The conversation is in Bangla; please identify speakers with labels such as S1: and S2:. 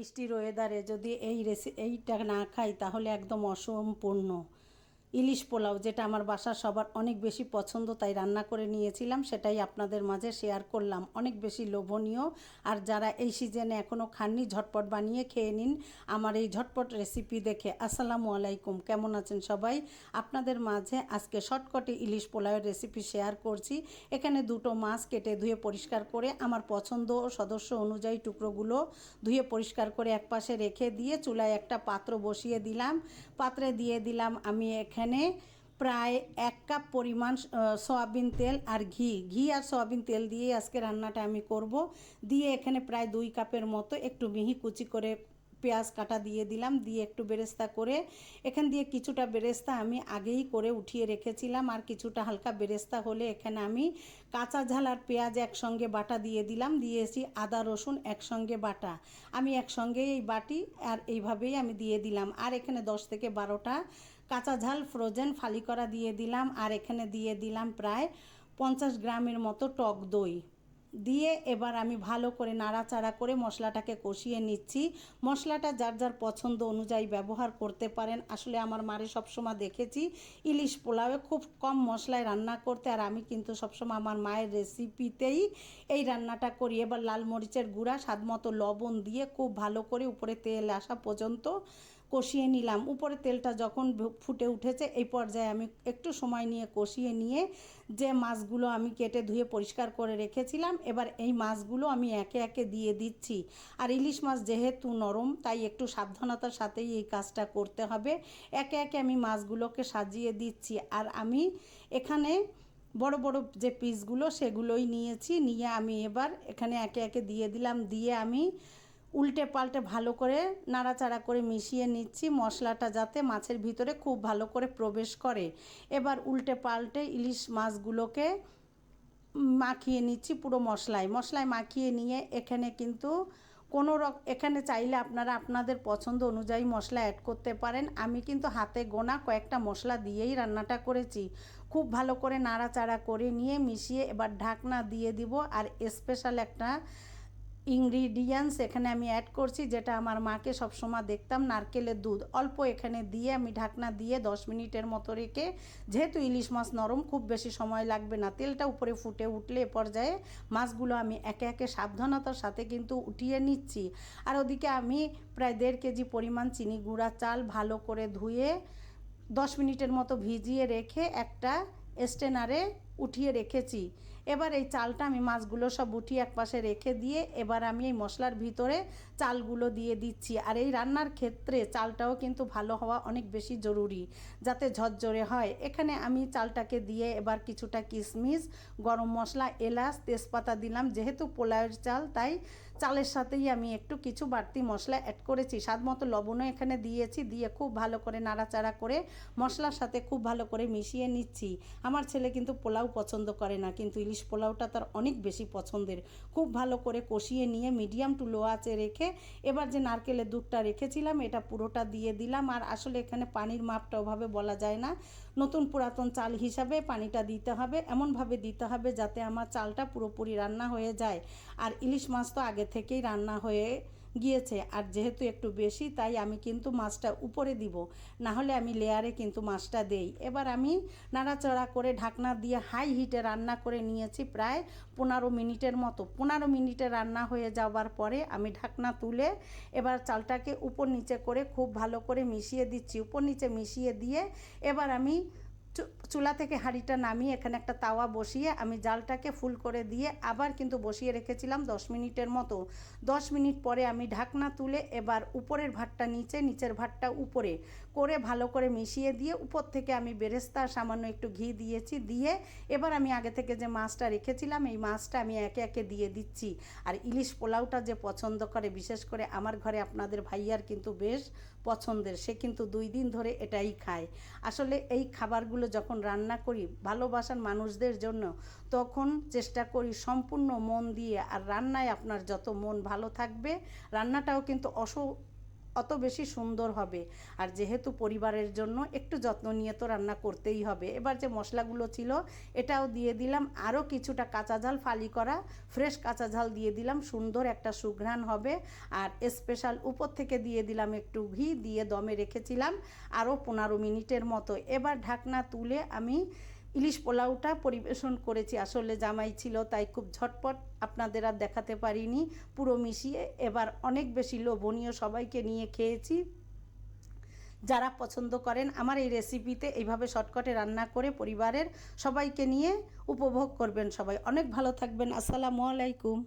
S1: বৃষ্টির ওয়েদারে যদি এইটা না খাই তাহলে একদম অসম্পূর্ণ। ইলিশ পোলাও, যেটা আমার বাসার সবার অনেক বেশি পছন্দ, তাই রান্না করে নিয়েছিলাম, সেটাই আপনাদের মাঝে শেয়ার করলাম। অনেক বেশি লোভনীয়। আর যারা এই সিজনে এখনও খাননি, ঝটপট বানিয়ে খেয়ে নিন আমার এই ঝটপট রেসিপি দেখে। আসসালামু আলাইকুম, কেমন আছেন সবাই? আপনাদের মাঝে আজকে শর্টকাটে ইলিশ পোলাওয়ের রেসিপি শেয়ার করছি। এখানে দুটো মাছ কেটে ধুয়ে পরিষ্কার করে আমার পছন্দ ও সদস্য অনুযায়ী টুকরোগুলো ধুয়ে পরিষ্কার করে একপাশে রেখে দিয়ে চুলায় একটা পাত্র বসিয়ে দিলাম। পাত্রে দিয়ে দিলাম আমি এখানে প্রায় 1 কাপ পরিমাণ সয়াবিন তেল আর ঘি আর সয়াবিন তেল দিয়ে আজকে রান্নাটা আমি করব। দিয়ে এখানে প্রায় 2 কাপের মতো একটু মিহি কুচি করে পেঁয়াজ কাটা দিয়ে দিলাম। দিয়ে একটু বেরেস্তা করে এখান দিয়ে কিছুটা বেরেস্তা আমি আগেই করে উঠিয়ে রেখেছিলাম, আর কিছুটা হালকা বেরেস্তা হলে এখানে আমি কাঁচা ঝাল আর পেঁয়াজ একসঙ্গে বাটা দিয়ে দিলাম। দিয়েছি আদা রসুন একসঙ্গে বাটা, আমি একসঙ্গে এই বাটি আর এইভাবেই আমি দিয়ে দিলাম। আর এখানে 10 থেকে 12টা কাঁচা ঝাল ফ্রোজেন ফালি করা দিয়ে দিলাম। আর এখানে দিয়ে দিলাম প্রায় 50 গ্রামের মতো টক দই দিয়ে এবার আমি ভালো করে নাড়াচাড়া করে মশলাটাকে কষিয়ে নিচ্ছি। মশলাটা যার যার পছন্দ অনুযায়ী ব্যবহার করতে পারেন। আসলে আমার মারে সবসময় দেখেছি ইলিশ পোলাওয়ে খুব কম মশলায় রান্না করতে, আর আমি কিন্তু সবসময় আমার মায়ের রেসিপিতেই এই রান্নাটা করি। এবার লাল মরিচের গুঁড়া, স্বাদ মতো লবণ দিয়ে খুব ভালো করে উপরে তেল আসা পর্যন্ত কষিয়ে নিলাম। উপরে তেলটা যখন ফুটে উঠেছে এই পর্যায়ে আমি একটু সময় নিয়ে কষিয়ে নিয়ে যে মাছগুলো আমি কেটে ধুয়ে পরিষ্কার করে রেখেছিলাম, এবার এই মাছগুলো আমি একে একে দিয়ে দিচ্ছি। আর ইলিশ মাছ যেহেতু নরম, তাই একটু সাবধানতার সাথেই এই কাজটা করতে হবে। একে একে আমি মাছগুলোকে সাজিয়ে দিচ্ছি। আর আমি এখানে বড় বড় যে পিসগুলো সেগুলোই নিয়েছি, নিয়ে আমি এবার এখানে একে একে দিয়ে দিলাম। দিয়ে আমি উল্টে পাল্টে ভালো করে নাড়াচাড়া করে মিশিয়ে নিচ্ছি, মশলাটা যাতে মাছের ভিতরে খুব ভালো করে প্রবেশ করে। এবার উল্টে পাল্টে ইলিশ মাছগুলোকে মাখিয়ে নিচ্ছি পুরো মশলায় মাখিয়ে নিয়ে এখানে কিন্তু এখানে চাইলে আপনারা আপনাদের পছন্দ অনুযায়ী মশলা অ্যাড করতে পারেন। আমি কিন্তু হাতে গোনা কয়েকটা মশলা দিয়েই রান্নাটা করেছি। খুব ভালো করে নাড়াচাড়া করে নিয়ে মিশিয়ে এবার ঢাকনা দিয়ে দিব। আর স্পেশাল একটা ইনগ্রিডিয়েন্টস এখানে আমি অ্যাড করছি, যেটা আমার মাকে সবসময় দেখতাম, নারকেলের দুধ অল্প এখানে দিয়ে আমি ঢাকনা দিয়ে 10 মিনিটের মতো রেখে, যেহেতু ইলিশ মাছ নরম খুব বেশি সময় লাগবে না, তেলটা উপরে ফুটে উঠলে এ পর্যায়ে মাছগুলো আমি একে একে সাবধানতার সাথে কিন্তু উঠিয়ে নিচ্ছি। আর ওদিকে আমি প্রায় 1.5 কেজি পরিমাণ চিনি গুঁড়া চাল ভালো করে ধুয়ে 10 মিনিটের মতো ভিজিয়ে রেখে একটা স্ট্রেনারে উঠিয়ে রেখেছি। এবার এই চালটা আমি মাছগুলো সব উঠিয়ে একপাশে রেখে দিয়ে এবার আমি এই মশলার ভিতরে চালগুলো দিয়ে দিচ্ছি। আর এই রান্নার ক্ষেত্রে চালটাও কিন্তু ভালো হওয়া অনেক বেশি জরুরি, যাতে ঝরঝরে হয়। এখানে আমি চালটাকে দিয়ে এবার কিছুটা কিশমিশ, গরম মশলা, এলাচ, তেজপাতা দিলাম। যেহেতু পোলাওয়ের চাল, তাই চালের সাথেই আমি একটু কিছু বাড়তি মশলা অ্যাড করেছি। স্বাদ মতো লবণও এখানে দিয়েছি। দিয়ে খুব ভালো করে নাড়াচাড়া করে মশলার সাথে খুব ভালো করে মিশিয়ে নিচ্ছি। আমার ছেলে কিন্তু পোলাও পছন্দ করে না, কিন্তু ইলিশ পোলাওটা তার অনেক বেশি পছন্দের। খুব ভালো করে কষিয়ে নিয়ে মিডিয়াম টু লো আঁচে রেখে এবার যে নারকেলের দুধটা রেখেছিলাম এটা পুরোটা দিয়ে দিলাম। আর আসলে এখানে পানির মাপটা ওভাবে বলা যায় না, নতুন পুরাতন চাল হিসাবে পানিটা দিতে হবে, এমনভাবে দিতে হবে যাতে আমার চালটা পুরোপুরি রান্না হয়ে যায়। আর ইলিশ মাছ তো আগে থেকেই রান্না হয়ে গিয়েছে, আর যেহেতু একটু বেশি তাই আমি কিন্তু মাছটা উপরে দিব, না হলে আমি লেয়ারে কিন্তু মাছটা দেই। এবার আমি নাড়াচাড়া করে ঢাকনা দিয়ে হাই হিটে রান্না করে নিয়েছি প্রায় 15 মিনিটের মতো। 15 মিনিটে রান্না হয়ে যাওয়ার পরে আমি ঢাকনা তুলে এবার চালটাকে উপর নিচে করে খুব ভালো করে মিশিয়ে দিচ্ছি। উপর নিচে মিশিয়ে দিয়ে এবার আমি চুলা থেকে হাঁড়িটা নামিয়ে এখানে একটা তাওয়া বসিয়ে আমি জালটাকে ফুল করে দিয়ে আবার কিন্তু বসিয়ে রেখেছিলাম 10 মিনিটের মতো। 10 মিনিট পরে আমি ঢাকনা তুলে এবার উপরের ভাতটা নিচে, নিচের ভাতটা উপরে করে ভালো করে মিশিয়ে দিয়ে উপর থেকে আমি বেরেস্তা সামান্য একটু ঘি দিয়েছি। দিয়ে এবার আমি আগে থেকে যে মাছটা রেখেছিলাম এই মাছটা আমি একে একে দিয়ে দিচ্ছি। আর ইলিশ পোলাওটা যে পছন্দ করে, বিশেষ করে আমার ঘরে আপনাদের ভাইয়ার কিন্তু বেশ পছন্দের, সে কিন্তু 2 দিন ধরে এটাই খায়। আসলে এই খাবারগুলো যখন রান্না করি ভালোবাসার মানুষদের জন্য, তখন চেষ্টা করি সম্পূর্ণ মন দিয়ে। আর রান্নায় আপনার যত মন ভালো থাকবে রান্নাটাও কিন্তু অত বেশি সুন্দর হবে। আর যেহেতু পরিবারের জন্য একটু যত্ন নিয়ে তো রান্না করতেই হবে। এবার যে মশলাগুলো ছিল এটাও দিয়ে দিলাম, আরও কিছুটা কাঁচা ঝাল ফালি করা ফ্রেশ কাঁচা ঝাল দিয়ে দিলাম, সুন্দর একটা সুঘ্রাণ হবে। আর স্পেশাল উপর থেকে দিয়ে দিলাম একটু ঘি, দিয়ে দমে রেখেছিলাম আরও 15 মিনিটের মতো। এবার ঢাকনা তুলে আমি ইলিশ পোলাওটা পরিবেশন করেছি। আসলে জামাই ছিল তাই খুব ঝটপট আপনাদের আর দেখাতে পারিনি পুরো মিশিয়ে। এবার অনেক বেশি লোভনীয়, সবাইকে নিয়ে খেয়েছি। যারা পছন্দ করেন আমার এই রেসিপিতে এইভাবে শর্টকাটে রান্না করে পরিবারের সবাইকে নিয়ে উপভোগ করবেন। সবাই অনেক ভালো থাকবেন। আসসালামু আলাইকুম।